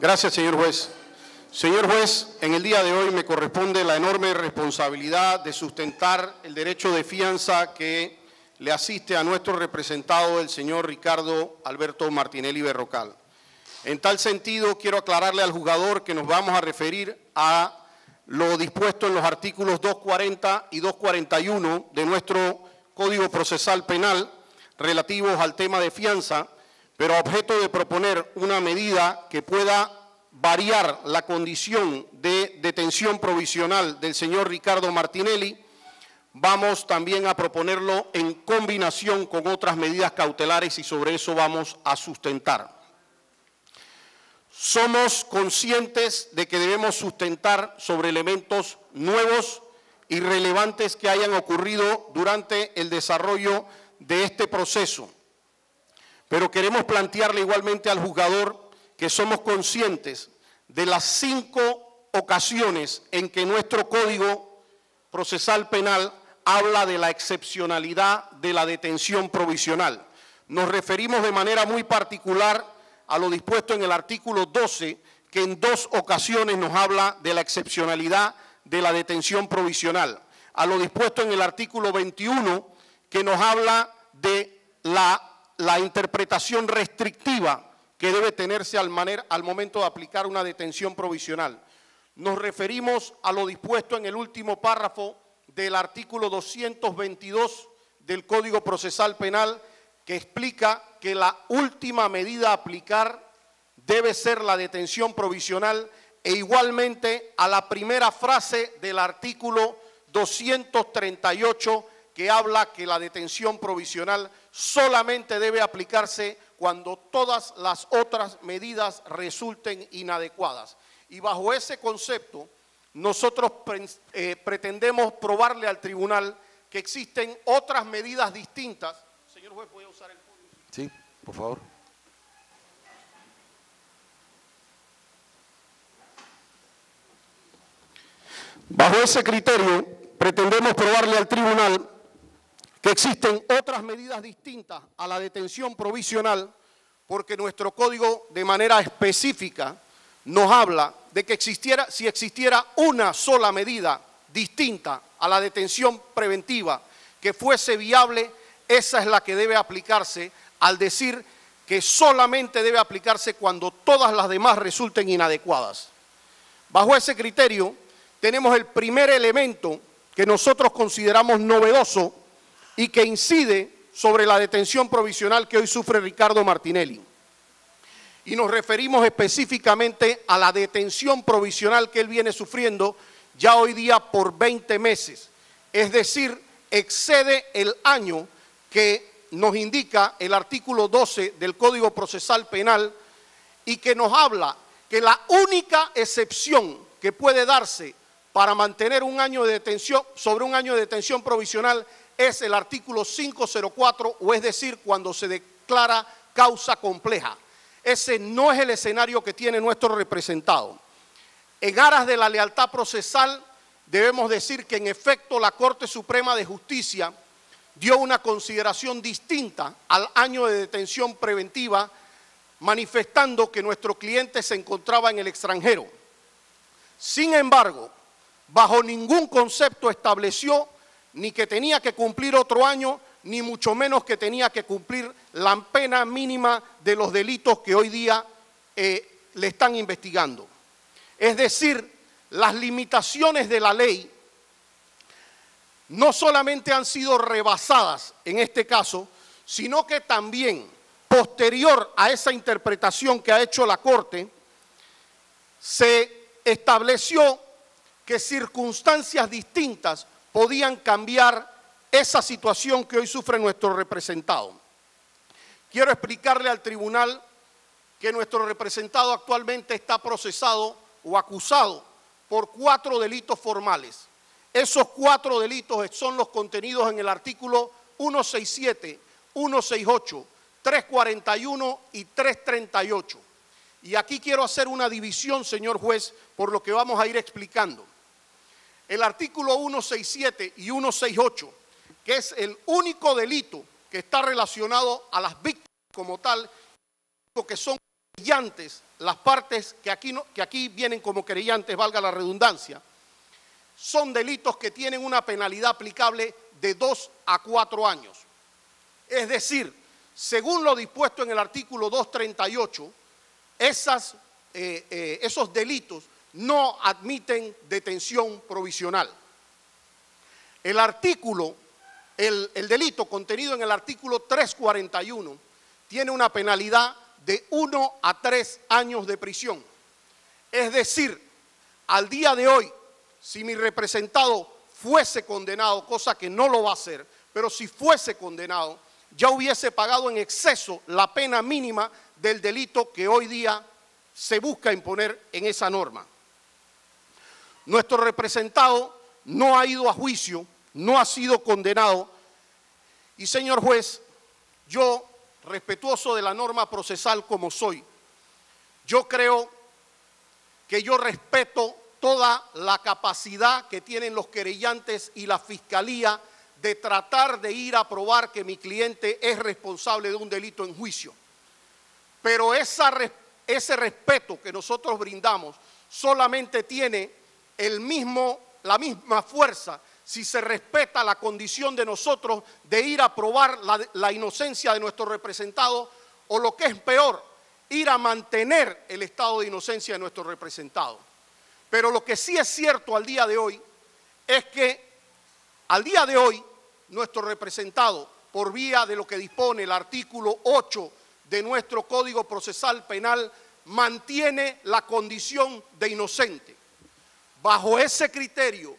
Gracias, señor juez. Señor juez, en el día de hoy me corresponde la enorme responsabilidad de sustentar el derecho de fianza que le asiste a nuestro representado, el señor Ricardo Alberto Martinelli Berrocal. En tal sentido, quiero aclararle al juzgador que nos vamos a referir a lo dispuesto en los artículos 240 y 241 de nuestro Código Procesal Penal relativos al tema de fianza, pero a objeto de proponer una medida que pueda variar la condición de detención provisional del señor Ricardo Martinelli, vamos también a proponerlo en combinación con otras medidas cautelares y sobre eso vamos a sustentar. Somos conscientes de que debemos sustentar sobre elementos nuevos y relevantes que hayan ocurrido durante el desarrollo de este proceso. Pero queremos plantearle igualmente al juzgador que somos conscientes de las 5 ocasiones en que nuestro Código Procesal Penal habla de la excepcionalidad de la detención provisional. Nos referimos de manera muy particular a lo dispuesto en el artículo 12, que en 2 ocasiones nos habla de la excepcionalidad de la detención provisional, a lo dispuesto en el artículo 21, que nos habla de la interpretación restrictiva que debe tenerse al momento de aplicar una detención provisional. Nos referimos a lo dispuesto en el último párrafo del artículo 222 del Código Procesal Penal, que explica que la última medida a aplicar debe ser la detención provisional, e igualmente a la primera frase del artículo 238, que habla que la detención provisional solamente debe aplicarse cuando todas las otras medidas resulten inadecuadas. Y bajo ese concepto, nosotros pretendemos probarle al tribunal que existen otras medidas distintas. Señor juez, ¿puede usar el podio? Sí, por favor. Bajo ese criterio, pretendemos probarle al tribunal que existen otras medidas distintas a la detención provisional, porque nuestro código de manera específica nos habla de que si existiera una sola medida distinta a la detención preventiva que fuese viable, esa es la que debe aplicarse, al decir que solamente debe aplicarse cuando todas las demás resulten inadecuadas. Bajo ese criterio, tenemos el primer elemento que nosotros consideramos novedoso y que incide sobre la detención provisional que hoy sufre Ricardo Martinelli. Y nos referimos específicamente a la detención provisional que él viene sufriendo ya hoy día por 20 meses. Es decir, excede el año que nos indica el artículo 12 del Código Procesal Penal, y que nos habla que la única excepción que puede darse para mantener un año de detención, sobre un año de detención provisional, es el artículo 504, o es decir, cuando se declara causa compleja. Ese no es el escenario que tiene nuestro representado. En aras de la lealtad procesal, debemos decir que en efecto la Corte Suprema de Justicia dio una consideración distinta al año de detención preventiva, manifestando que nuestro cliente se encontraba en el extranjero. Sin embargo, bajo ningún concepto estableció ni que tenía que cumplir otro año, ni mucho menos que tenía que cumplir la pena mínima de los delitos que hoy día le están investigando. Es decir, las limitaciones de la ley no solamente han sido rebasadas en este caso, sino que también, posterior a esa interpretación que ha hecho la Corte, se estableció que circunstancias distintas podían cambiar esa situación que hoy sufre nuestro representado. Quiero explicarle al tribunal que nuestro representado actualmente está procesado o acusado por 4 delitos formales. Esos 4 delitos son los contenidos en el artículo 167, 168, 341 y 338. Y aquí quiero hacer una división, señor juez, por lo que vamos a ir explicando. El artículo 167 y 168, que es el único delito que está relacionado a las víctimas como tal, que son brillantes las partes que aquí vienen como querellantes, valga la redundancia, son delitos que tienen una penalidad aplicable de 2 a 4 años. Es decir, según lo dispuesto en el artículo 238, esos delitos no admiten detención provisional. El delito contenido en el artículo 341 tiene una penalidad de 1 a 3 años de prisión. Es decir, al día de hoy, si mi representado fuese condenado, cosa que no lo va a hacer, pero si fuese condenado, ya hubiese pagado en exceso la pena mínima del delito que hoy día se busca imponer en esa norma. Nuestro representado no ha ido a juicio, no ha sido condenado y, señor juez, yo, respetuoso de la norma procesal como soy, yo creo que yo respeto toda la capacidad que tienen los querellantes y la fiscalía de tratar de ir a probar que mi cliente es responsable de un delito en juicio. Pero ese respeto que nosotros brindamos solamente tiene la misma fuerza si se respeta la condición de nosotros de ir a probar la inocencia de nuestro representado o, lo que es peor, ir a mantener el estado de inocencia de nuestro representado. Pero lo que sí es cierto al día de hoy es que al día de hoy nuestro representado, por vía de lo que dispone el artículo 8 de nuestro Código Procesal Penal, mantiene la condición de inocente. Bajo ese criterio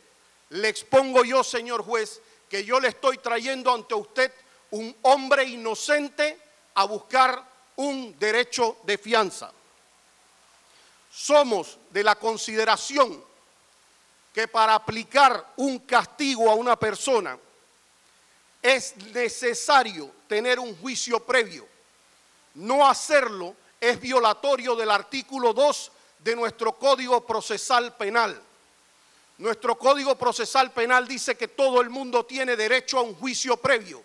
le expongo yo, señor juez, que yo le estoy trayendo ante usted un hombre inocente a buscar un derecho de fianza. Somos de la consideración que para aplicar un castigo a una persona es necesario tener un juicio previo. No hacerlo es violatorio del artículo 2 de nuestro Código Procesal Penal. Nuestro Código Procesal Penal dice que todo el mundo tiene derecho a un juicio previo.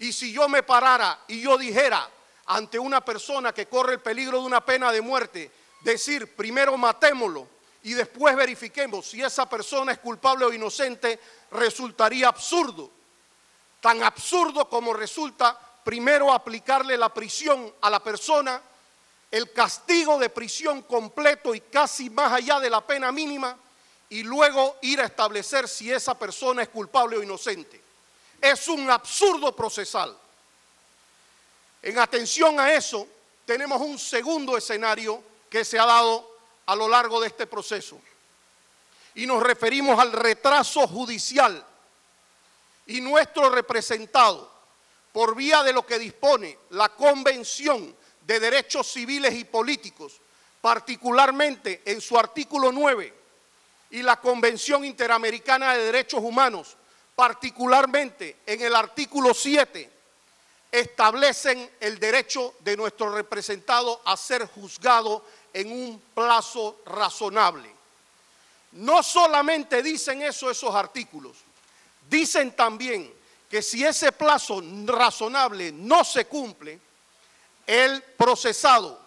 Y si yo me parara y yo dijera ante una persona que corre el peligro de una pena de muerte, decir primero matémoslo y después verifiquemos si esa persona es culpable o inocente, resultaría absurdo. Tan absurdo como resulta primero aplicarle la prisión a la persona, el castigo de prisión completo y casi más allá de la pena mínima, y luego ir a establecer si esa persona es culpable o inocente. Es un absurdo procesal. En atención a eso, tenemos un segundo escenario que se ha dado a lo largo de este proceso. Y nos referimos al retraso judicial. Y nuestro representado, por vía de lo que dispone la Convención de Derechos Civiles y Políticos, particularmente en su artículo 9, y la Convención Interamericana de Derechos Humanos, particularmente en el artículo 7, establecen el derecho de nuestro representado a ser juzgado en un plazo razonable. No solamente dicen eso esos artículos, dicen también que si ese plazo razonable no se cumple, el procesado,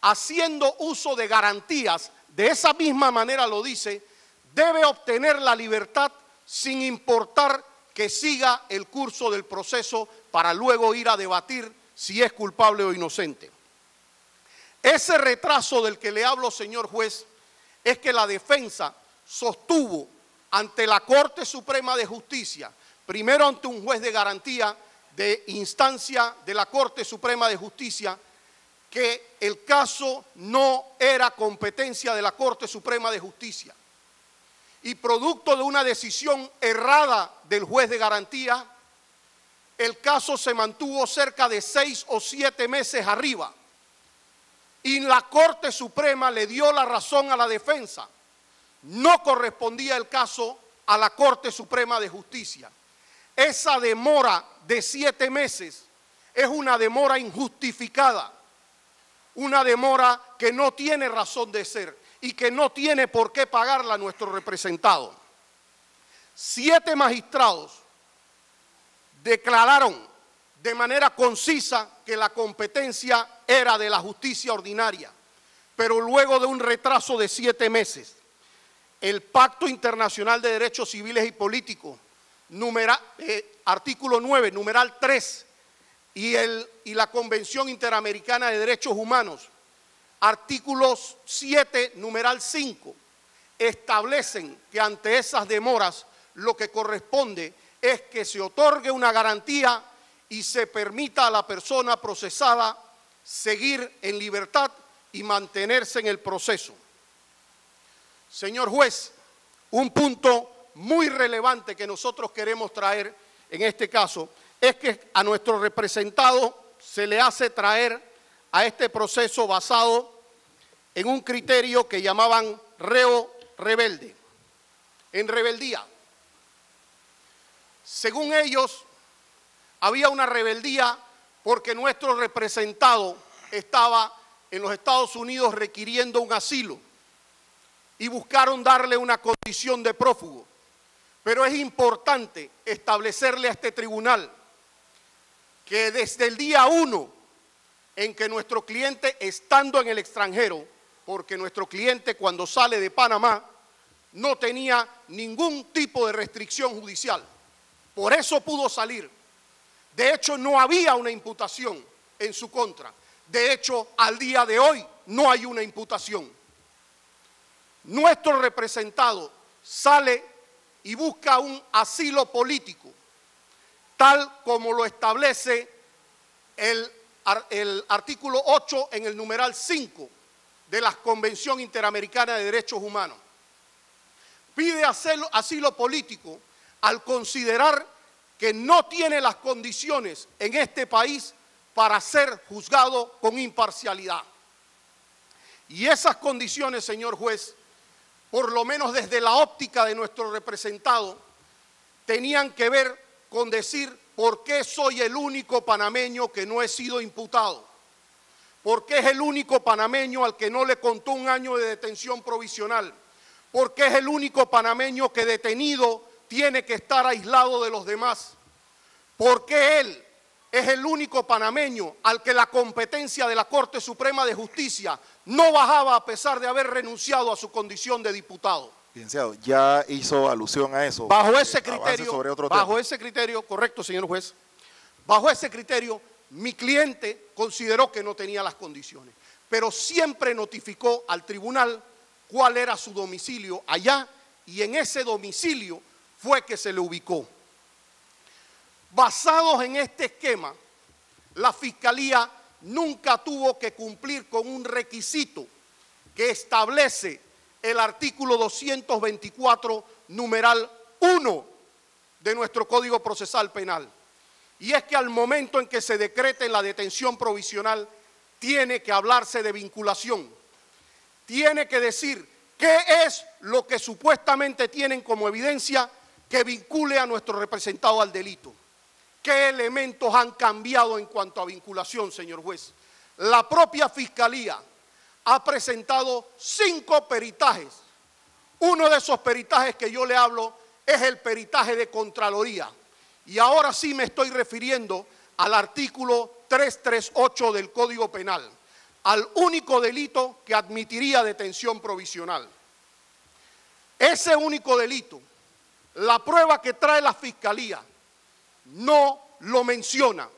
haciendo uso de garantías, de esa misma manera lo dice, debe obtener la libertad sin importar que siga el curso del proceso para luego ir a debatir si es culpable o inocente. Ese retraso del que le hablo, señor juez, es que la defensa sostuvo ante la Corte Suprema de Justicia, primero ante un juez de garantía de instancia de la Corte Suprema de Justicia, que el caso no era competencia de la Corte Suprema de Justicia. Y producto de una decisión errada del juez de garantía, el caso se mantuvo cerca de 6 o 7 meses arriba. Y la Corte Suprema le dio la razón a la defensa. No correspondía el caso a la Corte Suprema de Justicia. Esa demora de 7 meses es una demora injustificada, una demora que no tiene razón de ser y que no tiene por qué pagarla nuestro representado. 7 magistrados declararon de manera concisa que la competencia era de la justicia ordinaria. pero luego de un retraso de 7 meses, el Pacto Internacional de Derechos Civiles y Políticos, artículo 9, numeral 3, y la Convención Interamericana de Derechos Humanos, artículos 7, numeral 5, establecen que ante esas demoras lo que corresponde es que se otorgue una garantía y se permita a la persona procesada seguir en libertad y mantenerse en el proceso. Señor juez, un punto muy relevante que nosotros queremos traer en este caso es que a nuestro representado se le hace traer a este proceso basado en un criterio que llamaban reo rebelde, en rebeldía. Según ellos, había una rebeldía porque nuestro representado estaba en los Estados Unidos requiriendo un asilo y buscaron darle una condición de prófugo. Pero es importante establecerle a este tribunal que desde el día 1 en que nuestro cliente, estando en el extranjero, porque nuestro cliente cuando sale de Panamá no tenía ningún tipo de restricción judicial, por eso pudo salir. De hecho, no había una imputación en su contra. De hecho, al día de hoy no hay una imputación. Nuestro representado sale y busca un asilo político, tal como lo establece el artículo 8 en el numeral 5 de la Convención Interamericana de Derechos Humanos. Pide asilo político al considerar que no tiene las condiciones en este país para ser juzgado con imparcialidad. Y esas condiciones, señor juez, por lo menos desde la óptica de nuestro representado, tenían que ver con decir por qué soy el único panameño que no he sido imputado, por qué es el único panameño al que no le contó un año de detención provisional, por qué es el único panameño que detenido tiene que estar aislado de los demás, por qué él es el único panameño al que la competencia de la Corte Suprema de Justicia no bajaba a pesar de haber renunciado a su condición de diputado. Licenciado, ya hizo alusión a eso. Bajo ese criterio, sobre otro tema. ese criterio, correcto, señor juez, bajo ese criterio, mi cliente consideró que no tenía las condiciones, pero siempre notificó al tribunal cuál era su domicilio allá y en ese domicilio fue que se le ubicó. Basados en este esquema, la Fiscalía nunca tuvo que cumplir con un requisito que establece el artículo 224, numeral 1 de nuestro Código Procesal Penal. Y es que al momento en que se decrete la detención provisional, tiene que hablarse de vinculación. Tiene que decir qué es lo que supuestamente tienen como evidencia que vincule a nuestro representado al delito. ¿Qué elementos han cambiado en cuanto a vinculación, señor juez? La propia Fiscalía ha presentado 5 peritajes. Uno de esos peritajes que yo le hablo es el peritaje de Contraloría. Y ahora sí me estoy refiriendo al artículo 338 del Código Penal, al único delito que admitiría detención provisional. Ese único delito, la prueba que trae la Fiscalía, no lo menciona.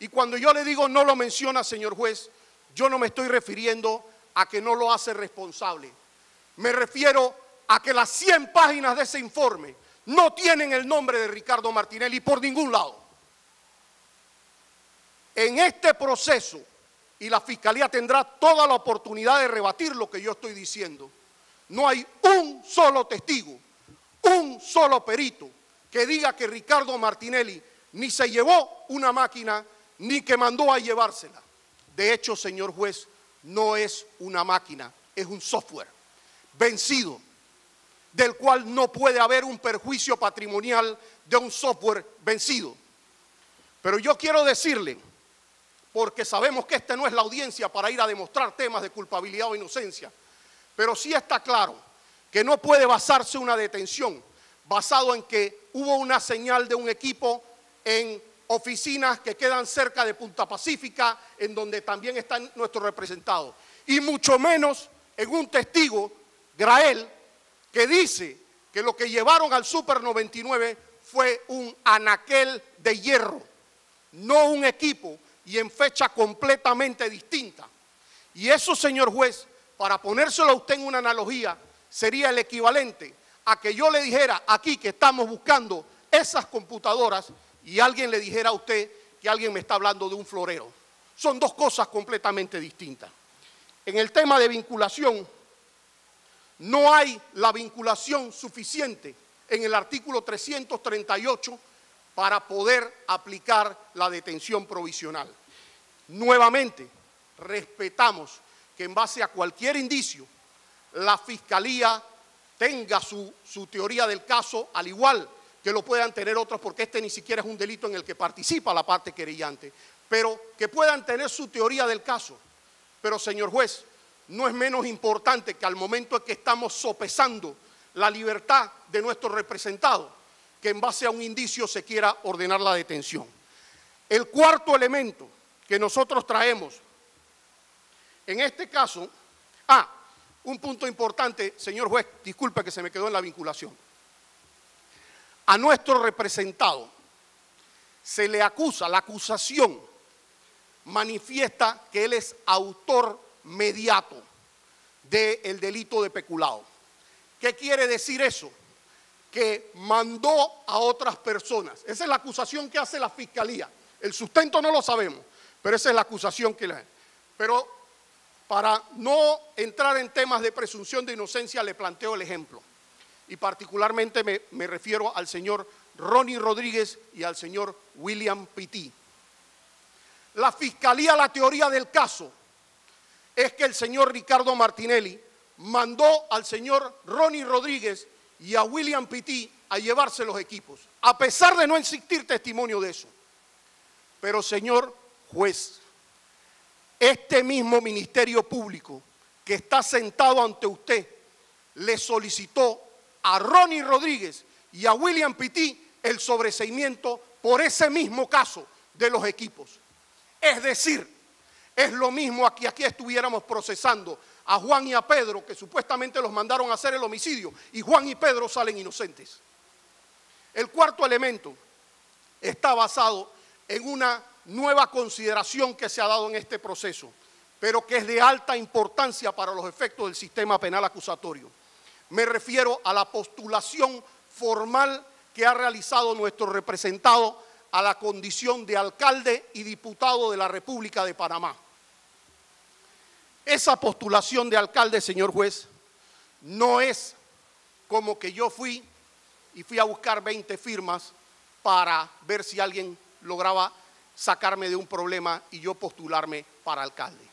Y cuando yo le digo no lo menciona, señor juez, yo no me estoy refiriendo a que no lo hace responsable. Me refiero a que las 100 páginas de ese informe no tienen el nombre de Ricardo Martinelli por ningún lado. En este proceso, y la Fiscalía tendrá toda la oportunidad de rebatir lo que yo estoy diciendo, no hay un solo testigo, un solo perito que diga que Ricardo Martinelli ni se llevó una máquina ni que mandó a llevársela. De hecho, señor juez, no es una máquina, es un software vencido, del cual no puede haber un perjuicio patrimonial de un software vencido. Pero yo quiero decirle, porque sabemos que esta no es la audiencia para ir a demostrar temas de culpabilidad o inocencia, pero sí está claro que no puede basarse una detención basado en que hubo una señal de un equipo en oficinas que quedan cerca de Punta Pacífica, en donde también están nuestros representados. y mucho menos en un testigo, Grael, que dice que lo que llevaron al Super 99 fue un anaquel de hierro, no un equipo, y en fecha completamente distinta. Y eso, señor juez, para ponérselo a usted en una analogía, sería el equivalente a que yo le dijera aquí que estamos buscando esas computadoras y alguien le dijera a usted que alguien me está hablando de un florero. Son dos cosas completamente distintas. En el tema de vinculación, no hay la vinculación suficiente en el artículo 338 para poder aplicar la detención provisional. Nuevamente, respetamos que en base a cualquier indicio, la Fiscalía tenga su teoría del caso, al igual que lo puedan tener otros, porque este ni siquiera es un delito en el que participa la parte querellante, pero que puedan tener su teoría del caso. Pero, señor juez, no es menos importante que al momento en que estamos sopesando la libertad de nuestro representado, que en base a un indicio se quiera ordenar la detención. El cuarto elemento que nosotros traemos, en este caso, un punto importante, señor juez, disculpe que se me quedó en la vinculación. A nuestro representado se le acusa, la acusación manifiesta que él es autor mediato del delito de peculado. ¿Qué quiere decir eso? Que mandó a otras personas. Esa es la acusación que hace la Fiscalía. El sustento no lo sabemos, pero esa es la acusación que le hace. Pero para no entrar en temas de presunción de inocencia, le planteo el ejemplo. Y particularmente me refiero al señor Ronnie Rodríguez y al señor William Pitty. La Fiscalía, la teoría del caso es que el señor Ricardo Martinelli mandó al señor Ronnie Rodríguez y a William Pitty a llevarse los equipos, a pesar de no existir testimonio de eso. Pero, señor juez, este mismo Ministerio Público que está sentado ante usted le solicitó a Ronnie Rodríguez y a William Pitty el sobreseimiento por ese mismo caso de los equipos. Es decir, es lo mismo a que aquí estuviéramos procesando a Juan y a Pedro, que supuestamente los mandaron a hacer el homicidio, y Juan y Pedro salen inocentes. El cuarto elemento está basado en una nueva consideración que se ha dado en este proceso, pero que es de alta importancia para los efectos del sistema penal acusatorio. Me refiero a la postulación formal que ha realizado nuestro representado a la condición de alcalde y diputado de la República de Panamá. Esa postulación de alcalde, señor juez, no es como que yo fui a buscar 20 firmas para ver si alguien lograba sacarme de un problema y yo postularme para alcalde.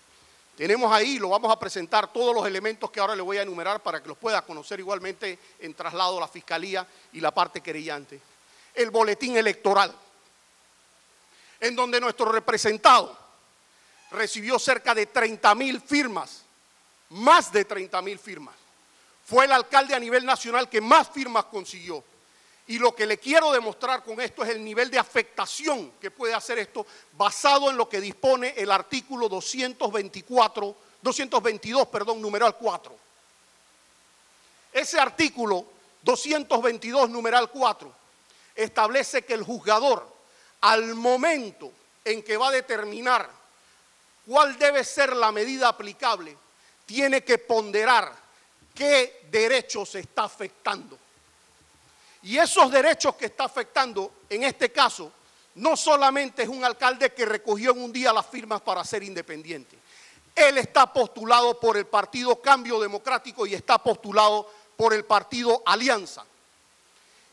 Tenemos ahí, lo vamos a presentar, todos los elementos que ahora le voy a enumerar para que los pueda conocer igualmente en traslado a la Fiscalía y la parte querellante. El boletín electoral, en donde nuestro representado recibió cerca de 30.000 firmas, más de 30.000 firmas. Fue el alcalde a nivel nacional que más firmas consiguió. Y lo que le quiero demostrar con esto es el nivel de afectación que puede hacer esto basado en lo que dispone el artículo 222, numeral 4. Ese artículo 222, numeral 4, establece que el juzgador, al momento en que va a determinar cuál debe ser la medida aplicable, tiene que ponderar qué derecho se está afectando. Y esos derechos que está afectando, en este caso, no solamente es un alcalde que recogió en un día las firmas para ser independiente. Él está postulado por el Partido Cambio Democrático y está postulado por el Partido Alianza.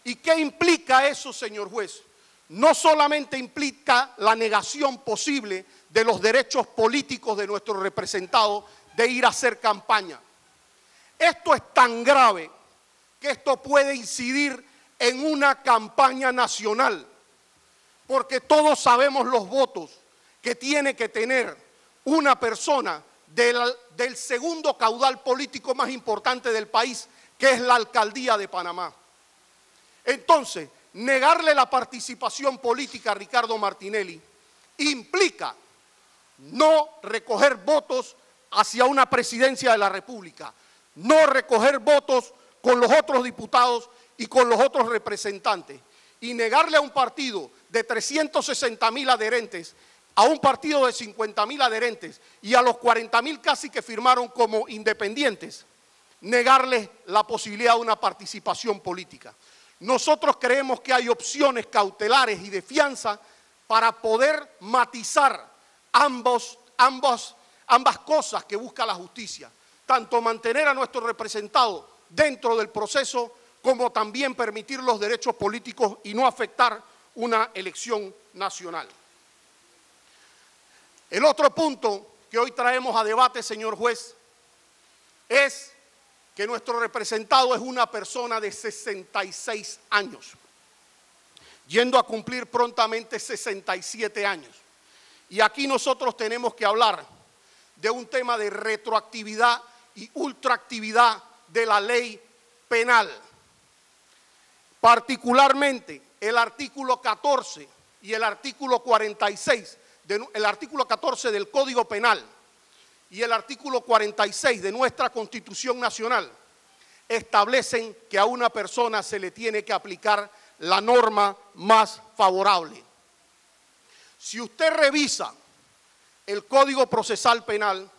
¿Y qué implica eso, señor juez? No solamente implica la negación posible de los derechos políticos de nuestro representado de ir a hacer campaña. Esto es tan grave que esto puede incidir en una campaña nacional, porque todos sabemos los votos que tiene que tener una persona del segundo caudal político más importante del país, que es la alcaldía de Panamá. Entonces, negarle la participación política a Ricardo Martinelli implica no recoger votos hacia una presidencia de la República. No recoger votos con los otros diputados y con los otros representantes. Y negarle a un partido de 360.000 adherentes, a un partido de 50.000 adherentes y a los 40.000 casi que firmaron como independientes, negarles la posibilidad de una participación política. Nosotros creemos que hay opciones cautelares y de fianza para poder matizar ambas cosas que busca la justicia, tanto mantener a nuestro representado dentro del proceso como también permitir los derechos políticos y no afectar una elección nacional. El otro punto que hoy traemos a debate, señor juez, es que nuestro representado es una persona de 66 años, yendo a cumplir prontamente 67 años. Y aquí nosotros tenemos que hablar de un tema de retroactividad y ultraactividad de la ley penal. Particularmente el artículo 14 y el artículo 46, el artículo 14 del Código Penal y el artículo 46 de nuestra Constitución Nacional establecen que a una persona se le tiene que aplicar la norma más favorable. Si usted revisa el Código Procesal Penal,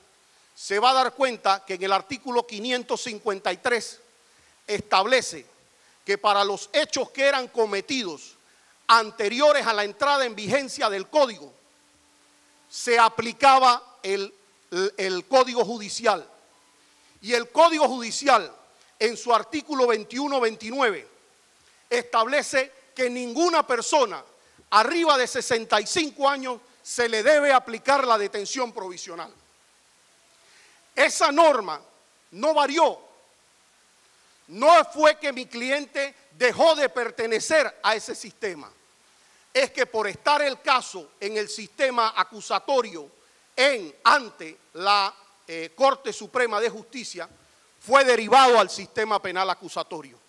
se va a dar cuenta que en el artículo 553 establece que para los hechos que eran cometidos anteriores a la entrada en vigencia del Código, se aplicaba el Código Judicial. Y el Código Judicial, en su artículo 21-29, establece que ninguna persona arriba de 65 años se le debe aplicar la detención provisional. Esa norma no varió. No fue que mi cliente dejó de pertenecer a ese sistema. Es que por estar el caso en el sistema acusatorio ante la Corte Suprema de Justicia, fue derivado al sistema penal acusatorio.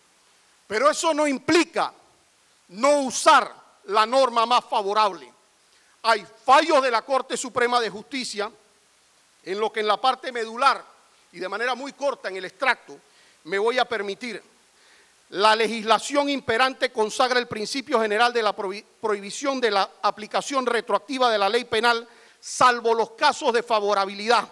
Pero eso no implica no usar la norma más favorable. Hay fallos de la Corte Suprema de Justicia en lo que en la parte medular y de manera muy corta en el extracto me voy a permitir. La legislación imperante consagra el principio general de la prohibición de la aplicación retroactiva de la ley penal, salvo los casos de favorabilidad.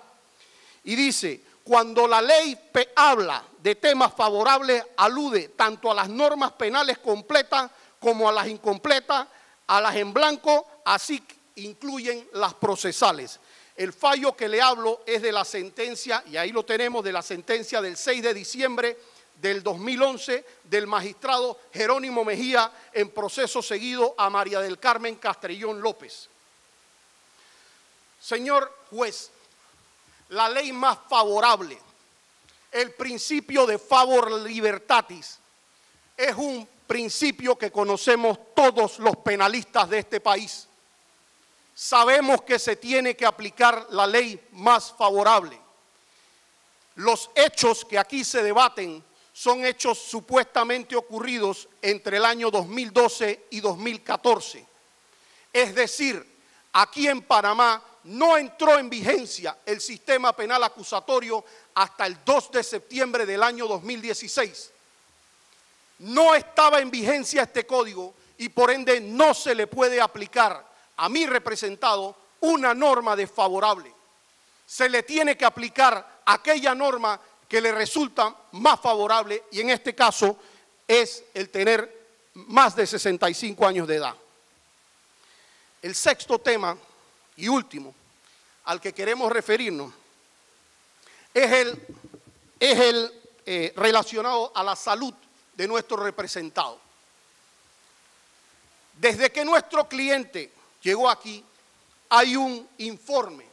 Y dice, cuando la ley habla de temas favorables, alude tanto a las normas penales completas como a las incompletas, a las en blanco, así incluyen las procesales. El fallo que le hablo es de la sentencia, y ahí lo tenemos, de la sentencia del 6 de diciembre del 2011 del magistrado Jerónimo Mejía en proceso seguido a María del Carmen Castrellón López. Señor juez, la ley más favorable, el principio de favor libertatis, es un principio que conocemos todos los penalistas de este país. Sabemos que se tiene que aplicar la ley más favorable. Los hechos que aquí se debaten son hechos supuestamente ocurridos entre el año 2012 y 2014. Es decir, aquí en Panamá no entró en vigencia el sistema penal acusatorio hasta el 2 de septiembre del año 2016. No estaba en vigencia este código y por ende no se le puede aplicar a mi representado una norma desfavorable. Se le tiene que aplicar aquella norma que le resulta más favorable y en este caso es el tener más de 65 años de edad. El sexto tema y último al que queremos referirnos es el relacionado a la salud de nuestro representado. Desde que nuestro cliente llegó aquí, hay un informe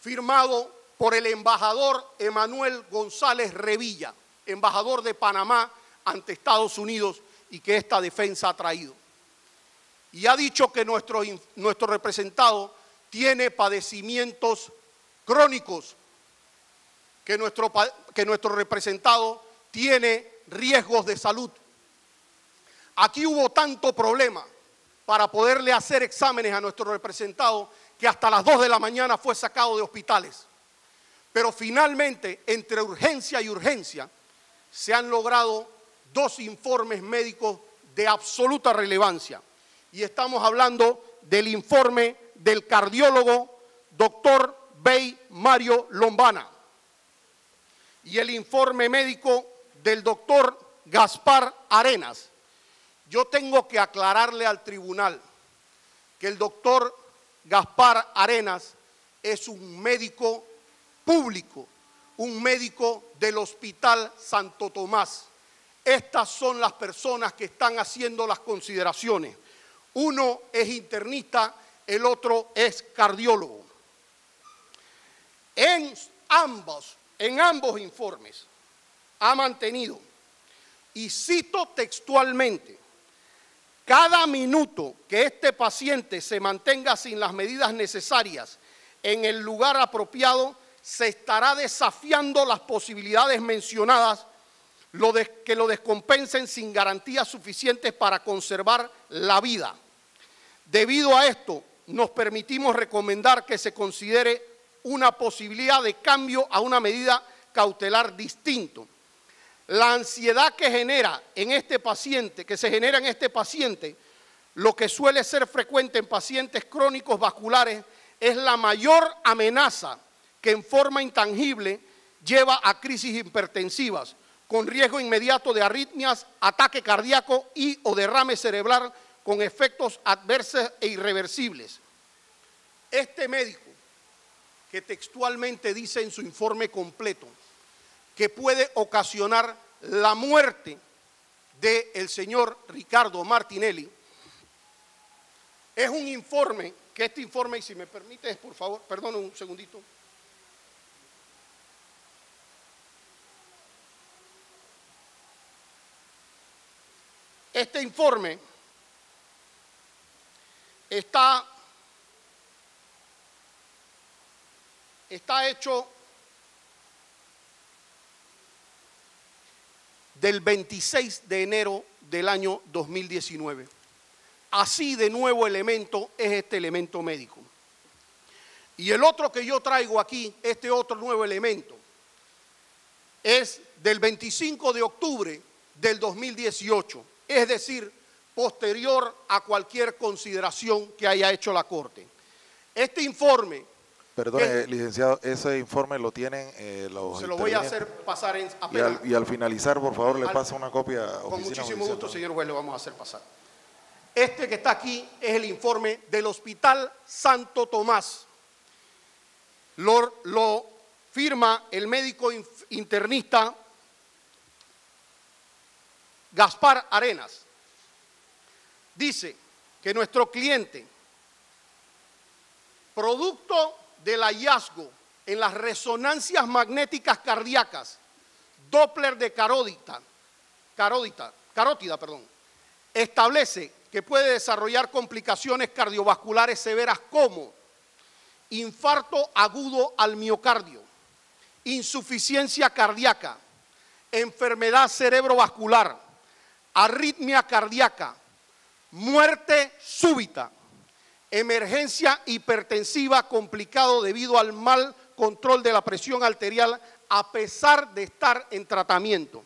firmado por el embajador Emanuel González Revilla, embajador de Panamá ante Estados Unidos y que esta defensa ha traído. Y ha dicho que nuestro representado tiene padecimientos crónicos, que nuestro representado tiene riesgos de salud. Aquí hubo tanto problema para poderle hacer exámenes a nuestro representado que hasta las 2 de la mañana fue sacado de hospitales. Pero finalmente, entre urgencia y urgencia, se han logrado 2 informes médicos de absoluta relevancia. Y estamos hablando del informe del cardiólogo doctor Bey Mario Lombana y el informe médico del doctor Gaspar Arenas. Yo tengo que aclararle al tribunal que el doctor Gaspar Arenas es un médico público, un médico del Hospital Santo Tomás. Estas son las personas que están haciendo las consideraciones. Uno es internista, el otro es cardiólogo. En ambos informes ha mantenido, y cito textualmente, cada minuto que este paciente se mantenga sin las medidas necesarias en el lugar apropiado, se estará desafiando las posibilidades mencionadas que lo descompensen sin garantías suficientes para conservar la vida. Debido a esto, nos permitimos recomendar que se considere una posibilidad de cambio a una medida cautelar distinto. La ansiedad que se genera en este paciente, lo que suele ser frecuente en pacientes crónicos vasculares, es la mayor amenaza que en forma intangible lleva a crisis hipertensivas, con riesgo inmediato de arritmias, ataque cardíaco y o derrame cerebral con efectos adversos e irreversibles. Este médico, que textualmente dice en su informe completo que puede ocasionar la muerte del señor Ricardo Martinelli, es un informe, que este informe, y si me permites, por favor, perdón un segundito. Este informe está hecho del 26 de enero del año 2019. Así de nuevo elemento es este elemento médico. Y el otro que yo traigo aquí, este otro nuevo elemento, es del 25 de octubre del 2018, es decir, posterior a cualquier consideración que haya hecho la Corte. Este informe... Perdone, licenciado, ese informe lo tienen los... Se lo voy a hacer pasar apenas. Y al finalizar, por favor, le pasa una copia a Con muchísimo judicial, gusto, ¿no? señor juez, lo vamos a hacer pasar. Este que está aquí es el informe del Hospital Santo Tomás. Lo firma el médico internista Gaspar Arenas. Dice que nuestro cliente, producto del hallazgo en las resonancias magnéticas cardíacas, Doppler de carótida, establece que puede desarrollar complicaciones cardiovasculares severas como infarto agudo al miocardio, insuficiencia cardíaca, enfermedad cerebrovascular, arritmia cardíaca, muerte súbita, emergencia hipertensiva complicado debido al mal control de la presión arterial a pesar de estar en tratamiento.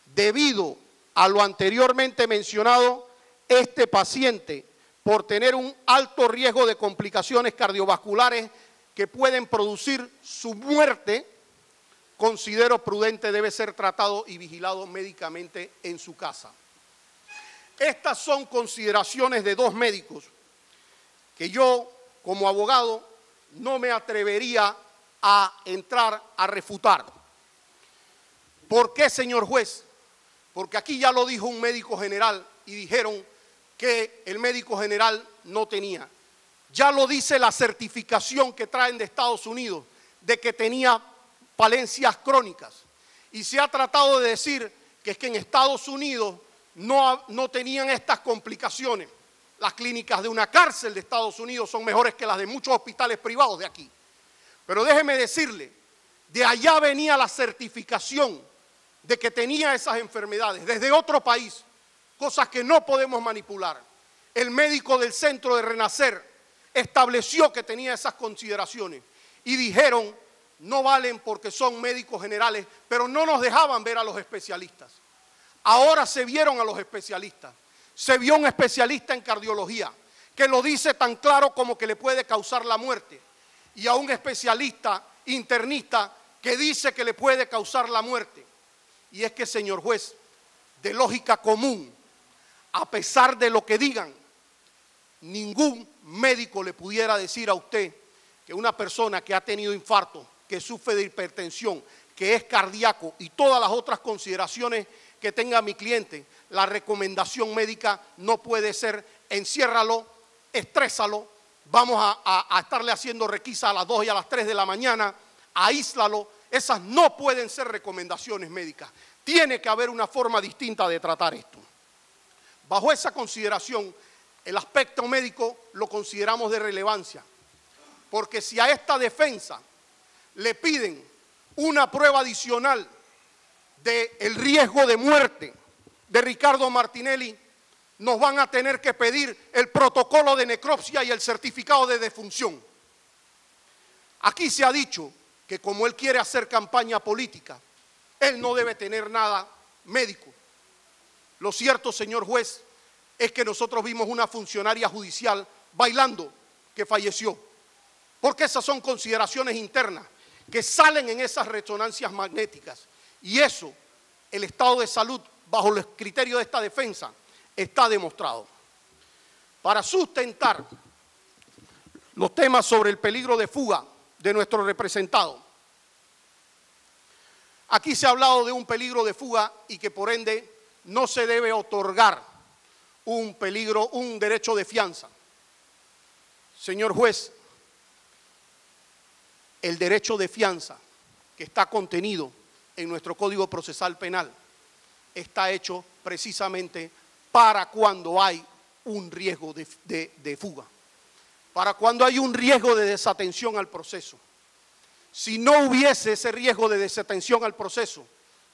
Debido a lo anteriormente mencionado, este paciente, por tener un alto riesgo de complicaciones cardiovasculares que pueden producir su muerte, considero prudente debe ser tratado y vigilado médicamente en su casa. Estas son consideraciones de 2 médicos que yo, como abogado, no me atrevería a entrar a refutar. ¿Por qué, señor juez? Porque aquí ya lo dijo un médico general y dijeron que el médico general no tenía. Ya lo dice la certificación que traen de Estados Unidos de que tenía falencias crónicas. Y se ha tratado de decir que es que en Estados Unidos no tenían estas complicaciones. Las clínicas de una cárcel de Estados Unidos son mejores que las de muchos hospitales privados de aquí. Pero déjeme decirle, de allá venía la certificación de que tenía esas enfermedades, desde otro país, cosas que no podemos manipular. El médico del Centro de Renacer estableció que tenía esas consideraciones y dijeron no valen porque son médicos generales, pero no nos dejaban ver a los especialistas. Ahora se vieron a los especialistas. Se vio un especialista en cardiología que lo dice tan claro como que le puede causar la muerte, y a un especialista internista que dice que le puede causar la muerte. Y es que, señor juez, de lógica común, a pesar de lo que digan, ningún médico le pudiera decir a usted que una persona que ha tenido infarto, que sufre de hipertensión, que es cardíaco y todas las otras consideraciones que tenga mi cliente, la recomendación médica no puede ser enciérralo, estrésalo, vamos a estarle haciendo requisa a las 2 y a las 3 de la mañana, aíslalo. Esas no pueden ser recomendaciones médicas. Tiene que haber una forma distinta de tratar esto. Bajo esa consideración, el aspecto médico lo consideramos de relevancia, porque si a esta defensa le piden una prueba adicional del riesgo de muerte de Ricardo Martinelli, nos van a tener que pedir el protocolo de necropsia y el certificado de defunción. Aquí se ha dicho que como él quiere hacer campaña política, él no debe tener nada médico. Lo cierto, señor juez, es que nosotros vimos una funcionaria judicial bailando que falleció, porque esas son consideraciones internas que salen en esas resonancias magnéticas, y eso, el estado de salud bajo los criterios de esta defensa, está demostrado. Para sustentar los temas sobre el peligro de fuga de nuestro representado, aquí se ha hablado de un peligro de fuga y que por ende no se debe otorgar un derecho de fianza. Señor juez, el derecho de fianza que está contenido en nuestro Código Procesal Penal está hecho precisamente para cuando hay un riesgo de fuga, para cuando hay un riesgo de desatención al proceso. Si no hubiese ese riesgo de desatención al proceso,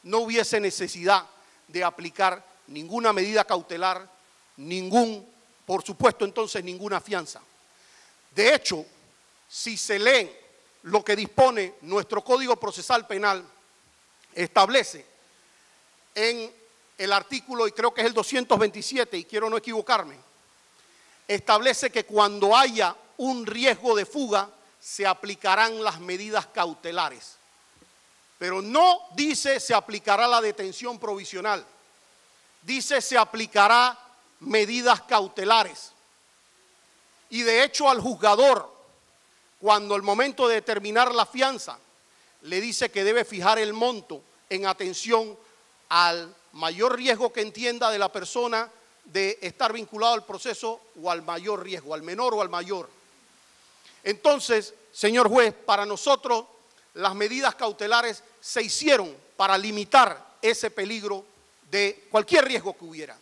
no hubiese necesidad de aplicar ninguna medida cautelar, por supuesto entonces ninguna fianza. De hecho, si se leen lo que dispone nuestro Código Procesal Penal, establece en el artículo, y creo que es el 227, y quiero no equivocarme, establece que cuando haya un riesgo de fuga se aplicarán las medidas cautelares. Pero no dice se aplicará la detención provisional, dice se aplicará medidas cautelares. Y de hecho al juzgador, cuando al momento de determinar la fianza, le dice que debe fijar el monto en atención al mayor riesgo que entienda de la persona de estar vinculado al proceso o al mayor riesgo, al menor o al mayor. Entonces, señor juez, para nosotros las medidas cautelares se hicieron para limitar ese peligro de cualquier riesgo que hubiera.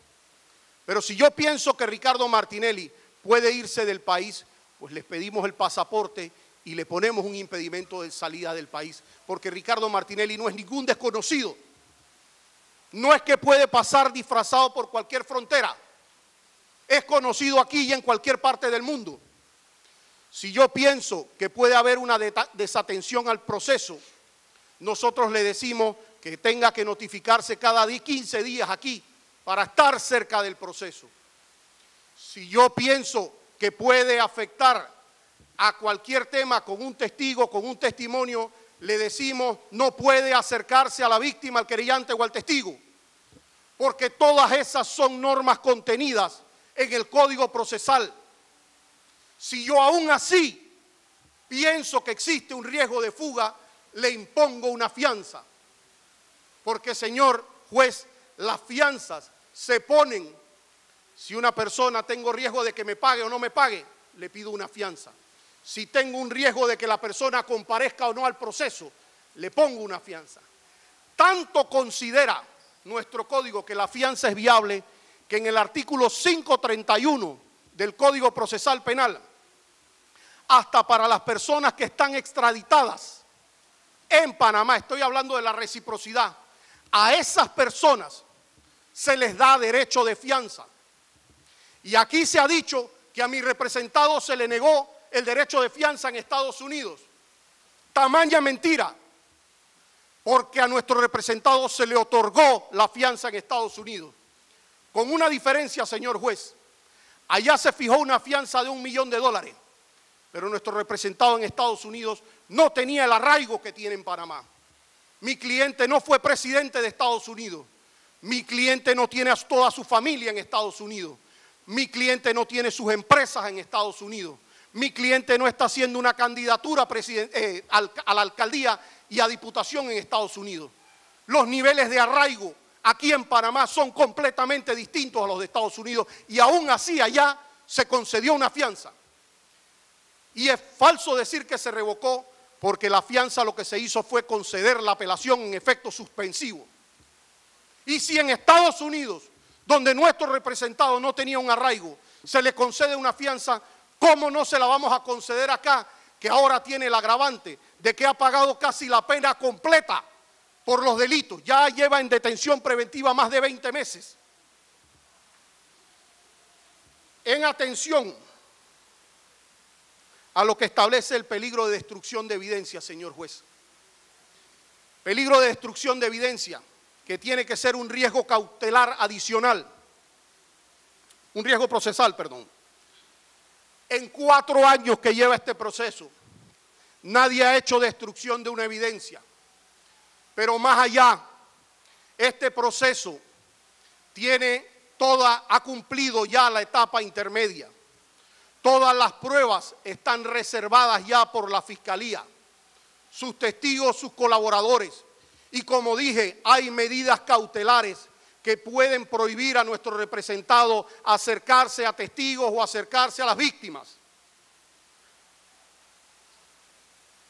Pero si yo pienso que Ricardo Martinelli puede irse del país, pues les pedimos el pasaporte y le ponemos un impedimento de salida del país, porque Ricardo Martinelli no es ningún desconocido. No es que puede pasar disfrazado por cualquier frontera. Es conocido aquí y en cualquier parte del mundo. Si yo pienso que puede haber una desatención al proceso, nosotros le decimos que tenga que notificarse cada 15 días aquí para estar cerca del proceso. Si yo pienso que puede afectar a cualquier tema con un testigo, con un testimonio, le decimos no puede acercarse a la víctima, al querellante o al testigo, porque todas esas son normas contenidas en el Código Procesal. Si yo aún así pienso que existe un riesgo de fuga, le impongo una fianza, porque señor juez, las fianzas se ponen, si una persona tengo riesgo de que me pague o no me pague, le pido una fianza. Si tengo un riesgo de que la persona comparezca o no al proceso, le pongo una fianza. Tanto considera nuestro código que la fianza es viable, que en el artículo 531 del Código Procesal Penal, hasta para las personas que están extraditadas en Panamá, estoy hablando de la reciprocidad, a esas personas se les da derecho de fianza. Y aquí se ha dicho que a mi representado se le negó el derecho de fianza en Estados Unidos. Tamaña mentira, porque a nuestro representado se le otorgó la fianza en Estados Unidos. Con una diferencia, señor juez. Allá se fijó una fianza de $1 millón, pero nuestro representado en Estados Unidos no tenía el arraigo que tiene en Panamá. Mi cliente no fue presidente de Estados Unidos. Mi cliente no tiene a toda su familia en Estados Unidos. Mi cliente no tiene sus empresas en Estados Unidos. Mi cliente no está haciendo una candidatura a la alcaldía y a diputación en Estados Unidos. Los niveles de arraigo aquí en Panamá son completamente distintos a los de Estados Unidos y aún así allá se concedió una fianza. Y es falso decir que se revocó, porque la fianza lo que se hizo fue conceder la apelación en efecto suspensivo. Y si en Estados Unidos, donde nuestro representado no tenía un arraigo, se le concede una fianza, ¿cómo no se la vamos a conceder acá, que ahora tiene el agravante de que ha pagado casi la pena completa por los delitos? Ya lleva en detención preventiva más de 20 meses. En atención a lo que establece el peligro de destrucción de evidencia, señor juez. Peligro de destrucción de evidencia, que tiene que ser un riesgo cautelar adicional, un riesgo procesal, perdón. En 4 años que lleva este proceso, nadie ha hecho destrucción de una evidencia. Pero más allá, este proceso ha cumplido ya la etapa intermedia. Todas las pruebas están reservadas ya por la Fiscalía, sus testigos, sus colaboradores. Y como dije, hay medidas cautelares que pueden prohibir a nuestro representado acercarse a testigos o acercarse a las víctimas.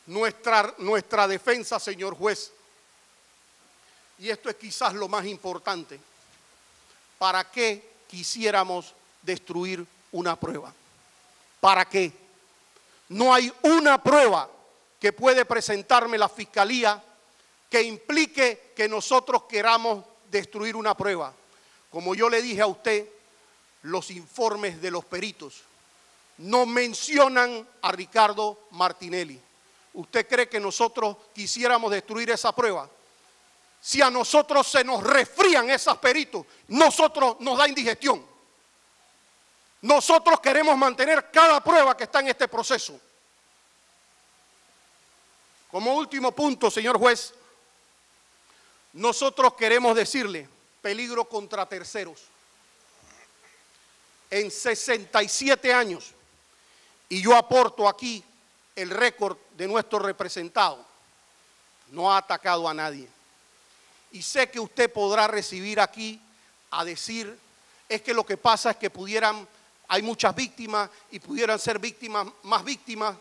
Nuestra defensa, señor juez, y esto es quizás lo más importante, ¿para qué quisiéramos destruir una prueba? ¿Para qué? No hay una prueba que puede presentarme la Fiscalía que implique que nosotros queramos destruir una prueba. Como yo le dije a usted, los informes de los peritos no mencionan a Ricardo Martinelli. ¿Usted cree que nosotros quisiéramos destruir esa prueba? Si a nosotros se nos resfrían esos peritos, nosotros nos da indigestión. Nosotros queremos mantener cada prueba que está en este proceso. Como último punto, señor juez, nosotros queremos decirle peligro contra terceros. En 67 años, y yo aporto aquí el récord de nuestro representado, no ha atacado a nadie. Y sé que usted podrá recibir aquí a decir, es que lo que pasa es que hay muchas víctimas y pudieran ser más víctimas,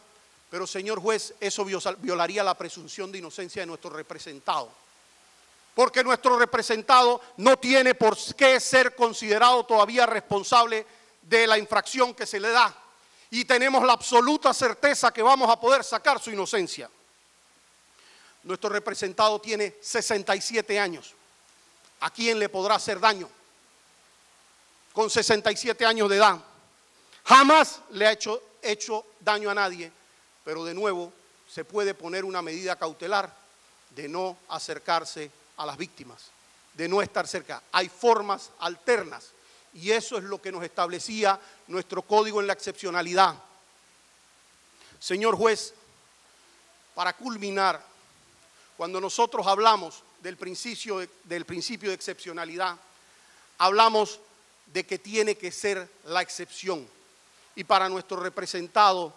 pero señor juez, eso violaría la presunción de inocencia de nuestro representado. Porque nuestro representado no tiene por qué ser considerado todavía responsable de la infracción que se le da. Y tenemos la absoluta certeza que vamos a poder sacar su inocencia. Nuestro representado tiene 67 años. ¿A quién le podrá hacer daño? Con 67 años de edad. Jamás le ha hecho daño a nadie, pero de nuevo se puede poner una medida cautelar de no acercarse a las víctimas, de no estar cerca. Hay formas alternas y eso es lo que nos establecía nuestro código en la excepcionalidad. Señor juez, para culminar, cuando nosotros hablamos del principio de excepcionalidad, hablamos de que tiene que ser la excepción. Y para nuestro representado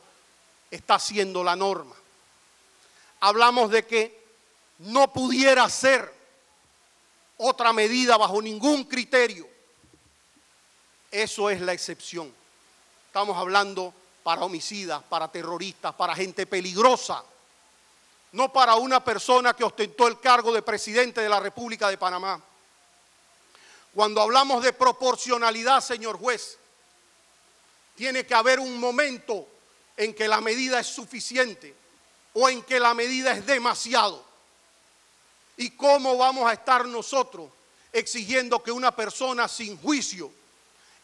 está siendo la norma. Hablamos de que no pudiera ser otra medida bajo ningún criterio. Eso es la excepción. Estamos hablando para homicidas, para terroristas, para gente peligrosa. No para una persona que ostentó el cargo de presidente de la República de Panamá. Cuando hablamos de proporcionalidad, señor juez, tiene que haber un momento en que la medida es suficiente o en que la medida es demasiado. ¿Y cómo vamos a estar nosotros exigiendo que una persona sin juicio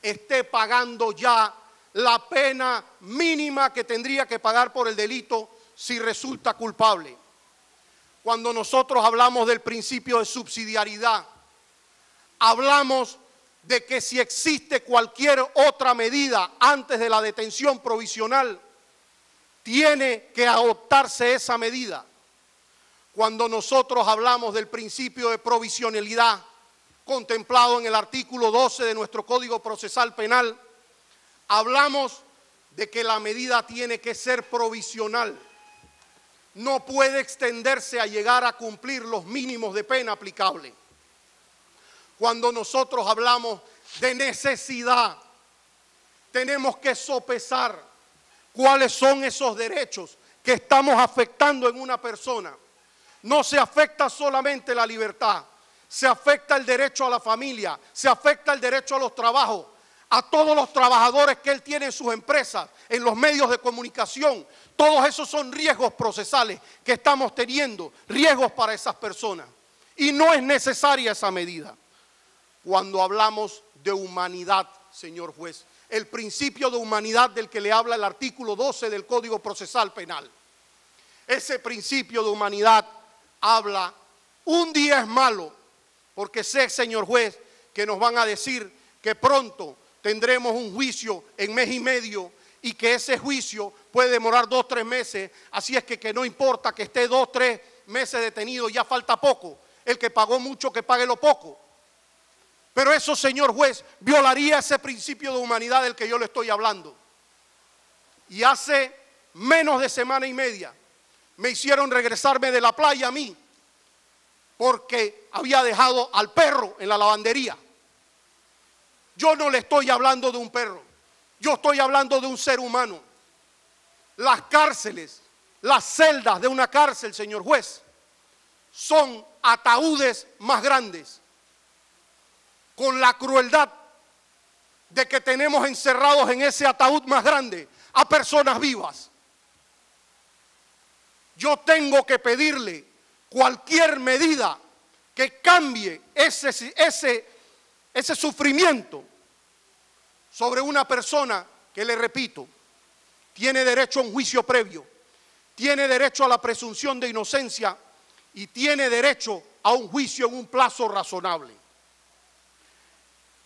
esté pagando ya la pena mínima que tendría que pagar por el delito si resulta culpable. Cuando nosotros hablamos del principio de subsidiariedad, hablamos de que si existe cualquier otra medida antes de la detención provisional, tiene que adoptarse esa medida. Cuando nosotros hablamos del principio de provisionalidad contemplado en el artículo 12 de nuestro Código Procesal Penal, hablamos de que la medida tiene que ser provisional. No puede extenderse a llegar a cumplir los mínimos de pena aplicable. Cuando nosotros hablamos de necesidad, tenemos que sopesar cuáles son esos derechos que estamos afectando en una persona. No se afecta solamente la libertad, se afecta el derecho a la familia, se afecta el derecho a los trabajos, a todos los trabajadores que él tiene en sus empresas, en los medios de comunicación. Todos esos son riesgos procesales que estamos teniendo, riesgos para esas personas. Y no es necesaria esa medida. Cuando hablamos de humanidad, señor juez, el principio de humanidad del que le habla el artículo 12 del Código Procesal Penal, ese principio de humanidad habla, un día es malo, porque sé, señor juez, que nos van a decir que pronto tendremos un juicio en mes y medio y que ese juicio puede demorar 2 o 3 meses, así es que no importa que esté 2 o 3 meses detenido, ya falta poco, el que pagó mucho que pague lo poco. Pero eso, señor juez, violaría ese principio de humanidad del que yo le estoy hablando. Y hace menos de semana y media me hicieron regresarme de la playa a mí, porque había dejado al perro en la lavandería. Yo no le estoy hablando de un perro, yo estoy hablando de un ser humano. Las cárceles, las celdas de una cárcel, señor juez, son ataúdes más grandes, con la crueldad de que tenemos encerrados en ese ataúd más grande a personas vivas. Yo tengo que pedirle cualquier medida que cambie ese sufrimiento sobre una persona que, le repito, tiene derecho a un juicio previo, tiene derecho a la presunción de inocencia y tiene derecho a un juicio en un plazo razonable.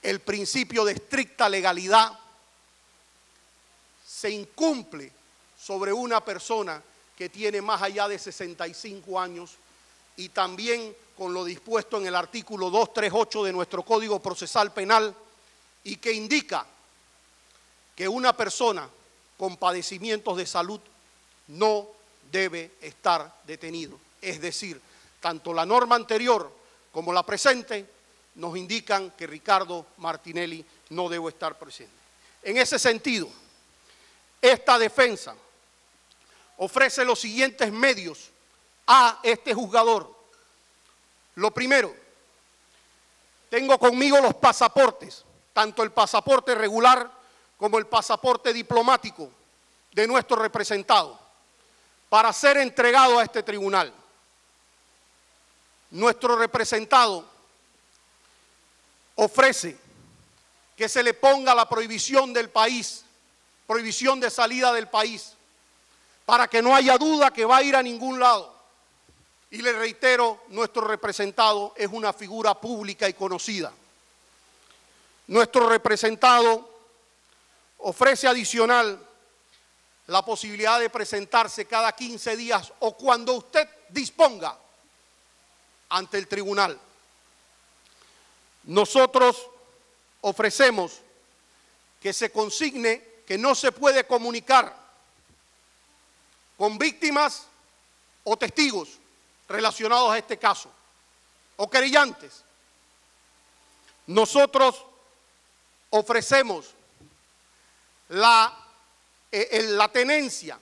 El principio de estricta legalidad se incumple sobre una persona que tiene más allá de 65 años y también con lo dispuesto en el artículo 238 de nuestro Código Procesal Penal, y que indica que una persona con padecimientos de salud no debe estar detenido. Es decir, tanto la norma anterior como la presente nos indican que Ricardo Martinelli no debe estar presente. En ese sentido, esta defensa ofrece los siguientes medios a este juzgador. Lo primero, tengo conmigo los pasaportes, tanto el pasaporte regular como el pasaporte diplomático de nuestro representado, para ser entregado a este tribunal. Nuestro representado ofrece que se le ponga la prohibición del país, prohibición de salida del país, para que no haya duda que va a ir a ningún lado. Y le reitero, nuestro representado es una figura pública y conocida. Nuestro representado ofrece adicional la posibilidad de presentarse cada 15 días o cuando usted disponga ante el tribunal. Nosotros ofrecemos que se consigne que no se puede comunicar con víctimas o testigos relacionados a este caso, o querellantes. Nosotros ofrecemos la tenencia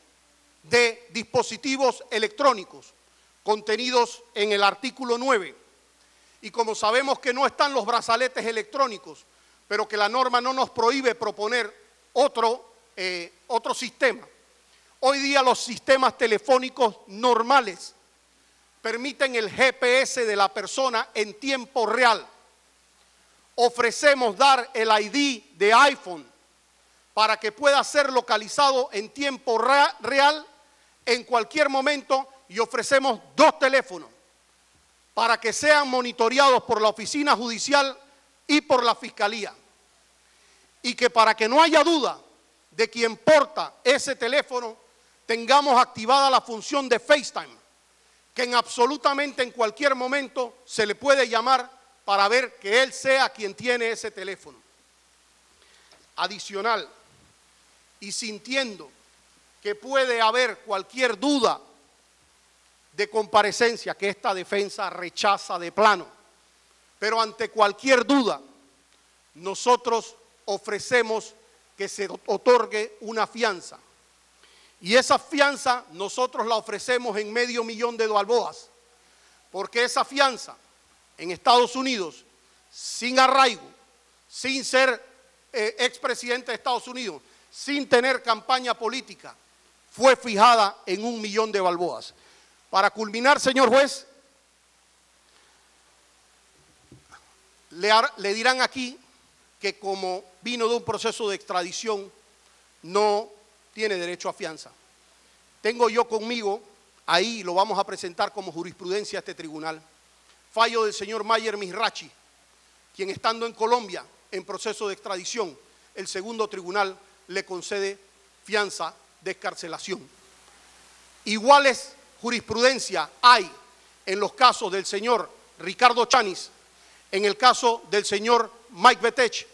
de dispositivos electrónicos contenidos en el artículo 9. Y como sabemos que no están los brazaletes electrónicos, pero que la norma no nos prohíbe proponer otro sistema. Hoy día los sistemas telefónicos normales permiten el GPS de la persona en tiempo real. Ofrecemos dar el ID de iPhone para que pueda ser localizado en tiempo real en cualquier momento y ofrecemos 2 teléfonos para que sean monitoreados por la oficina judicial y por la fiscalía. Y que para que no haya duda de quién porta ese teléfono, tengamos activada la función de FaceTime, que absolutamente en cualquier momento se le puede llamar para ver que él sea quien tiene ese teléfono. Adicional, y sintiendo que puede haber cualquier duda de comparecencia, que esta defensa rechaza de plano, pero ante cualquier duda, nosotros ofrecemos que se otorgue una fianza. Y esa fianza nosotros la ofrecemos en $500,000 de balboas, porque esa fianza en Estados Unidos, sin arraigo, sin ser expresidente de Estados Unidos, sin tener campaña política, fue fijada en $1,000,000 de balboas. Para culminar, señor juez, le dirán aquí que como vino de un proceso de extradición, no tiene derecho a fianza. Tengo yo conmigo, ahí lo vamos a presentar como jurisprudencia a este tribunal, fallo del señor Mayer Mizrachi, quien estando en Colombia en proceso de extradición, el segundo tribunal le concede fianza de excarcelación. Iguales jurisprudencia hay en los casos del señor Ricardo Chanis, en el caso del señor Mike Betech,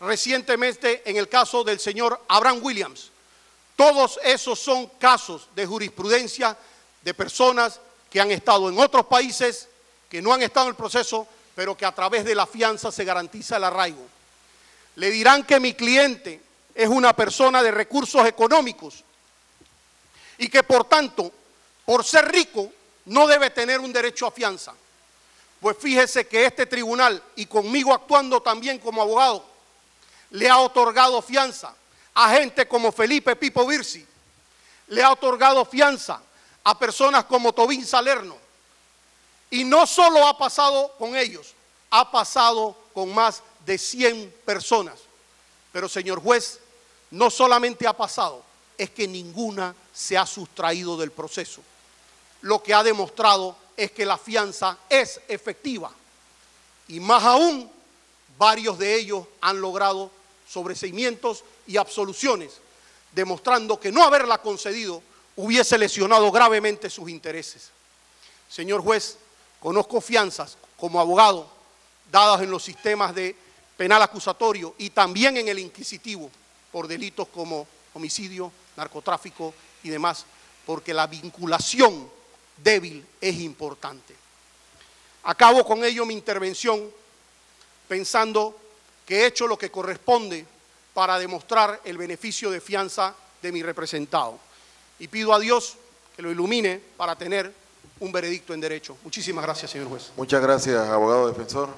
recientemente en el caso del señor Abraham Williams. Todos esos son casos de jurisprudencia de personas que han estado en otros países, que no han estado en el proceso, pero que a través de la fianza se garantiza el arraigo. Le dirán que mi cliente es una persona de recursos económicos y que por tanto, por ser rico, no debe tener un derecho a fianza. Pues fíjese que este tribunal, y conmigo actuando también como abogado, le ha otorgado fianza a gente como Felipe Pipo Virsi, le ha otorgado fianza a personas como Tobín Salerno. Y no solo ha pasado con ellos, ha pasado con más de 100 personas. Pero señor juez, no solamente ha pasado, es que ninguna se ha sustraído del proceso. Lo que ha demostrado es que la fianza es efectiva. Y más aún, varios de ellos han logrado sobreseimientos y absoluciones, demostrando que no haberla concedido hubiese lesionado gravemente sus intereses. Señor juez, conozco fianzas como abogado dadas en los sistemas de penal acusatorio y también en el inquisitivo por delitos como homicidio, narcotráfico y demás, porque la vinculación débil es importante. Acabo con ello mi intervención pensando que he hecho lo que corresponde para demostrar el beneficio de fianza de mi representado. Y pido a Dios que lo ilumine para tener un veredicto en derecho. Muchísimas gracias, señor juez. Muchas gracias, abogado defensor.